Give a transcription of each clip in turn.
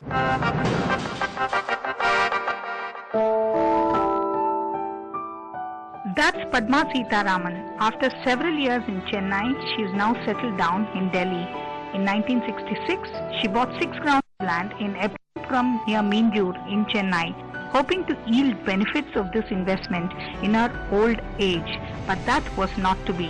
That's Padma Seetharaman. After several years in Chennai, she is now settled down in Delhi. In 1966, she bought 6 grounds of land in Eppuram near Minjur in Chennai, hoping to yield benefits of this investment in her old age, but that was not to be.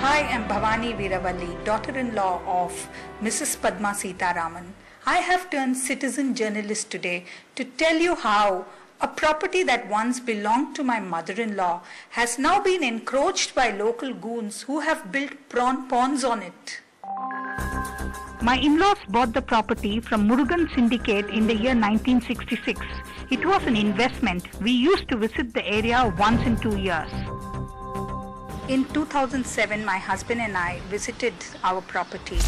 Hi, I'm Bhavani Veeravalli, daughter-in-law of Mrs. Padma Seetharaman. I have turned citizen journalist today to tell you how a property that once belonged to my mother-in-law has now been encroached by local goons who have built prawn ponds on it. My in-laws bought the property from Murugan Syndicate in the year 1966. It was an investment. We used to visit the area once in 2 years. In 2007, my husband and I visited our property.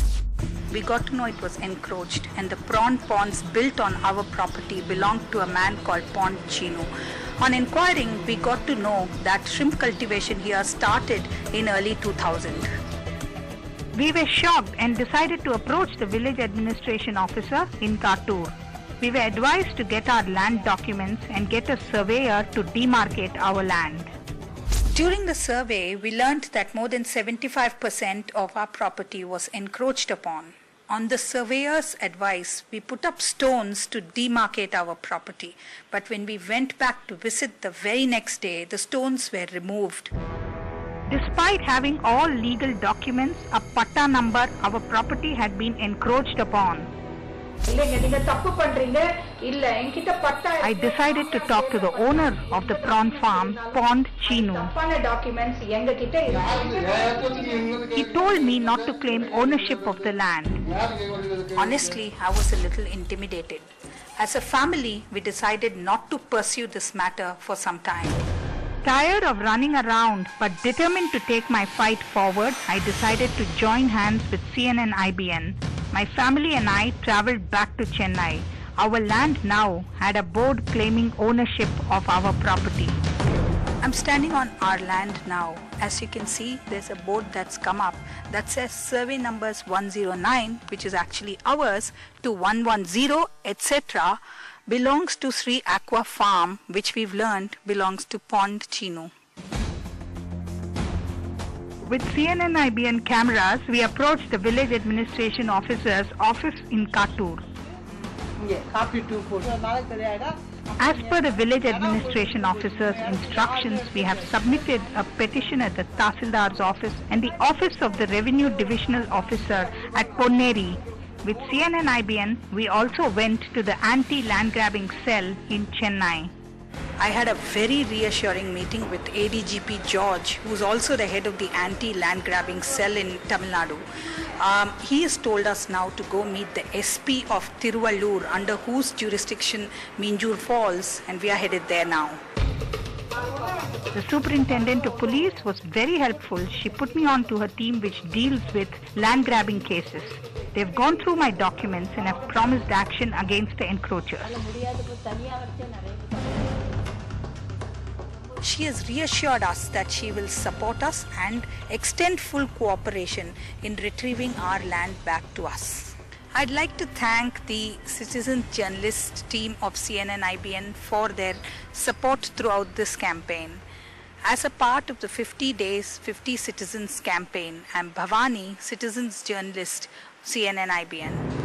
We got to know it was encroached and the prawn ponds built on our property belonged to a man called Pond Chinu. On inquiring, we got to know that shrimp cultivation here started in early 2000. We were shocked and decided to approach the village administration officer in Kattur. We were advised to get our land documents and get a surveyor to demarcate our land. During the survey, we learnt that more than 75% of our property was encroached upon. On the surveyor's advice, we put up stones to demarcate our property. But when we went back to visit the very next day, the stones were removed. Despite having all legal documents, a patta number, our property had been encroached upon. I decided to talk to the owner of the prawn farm, Pond Chinu. He told me not to claim ownership of the land. Honestly, I was a little intimidated. As a family, we decided not to pursue this matter for some time. Tired of running around but determined to take my fight forward, I decided to join hands with CNN IBN. My family and I travelled back to Chennai. Our land now had a board claiming ownership of our property. I'm standing on our land now. As you can see, there's a board that's come up that says survey numbers 109, which is actually ours, to 110, etc. belongs to Sri Aqua Farm, which we've learned belongs to Pond Chinu. With CNN IBN cameras, we approached the village administration officer's office in Kattur. As per the village administration officer's instructions, we have submitted a petition at the Tahsildar's office and the office of the Revenue Divisional Officer at Ponneri. With CNN IBN, we also went to the anti-land grabbing cell in Chennai. I had a very reassuring meeting with ADGP George, who's also the head of the anti-land grabbing cell in Tamil Nadu. He has told us now to go meet the SP of Tiruvallur, under whose jurisdiction Minjur falls, and we are headed there now. The superintendent of police was very helpful. She put me on to her team which deals with land grabbing cases. They've gone through my documents and have promised action against the encroachers. She has reassured us that she will support us and extend full cooperation in retrieving our land back to us. I'd like to thank the citizen journalist team of CNN IBN for their support throughout this campaign. As a part of the 50 Days, 50 Citizens campaign, I'm Bhavani, citizens journalist, CNN IBN.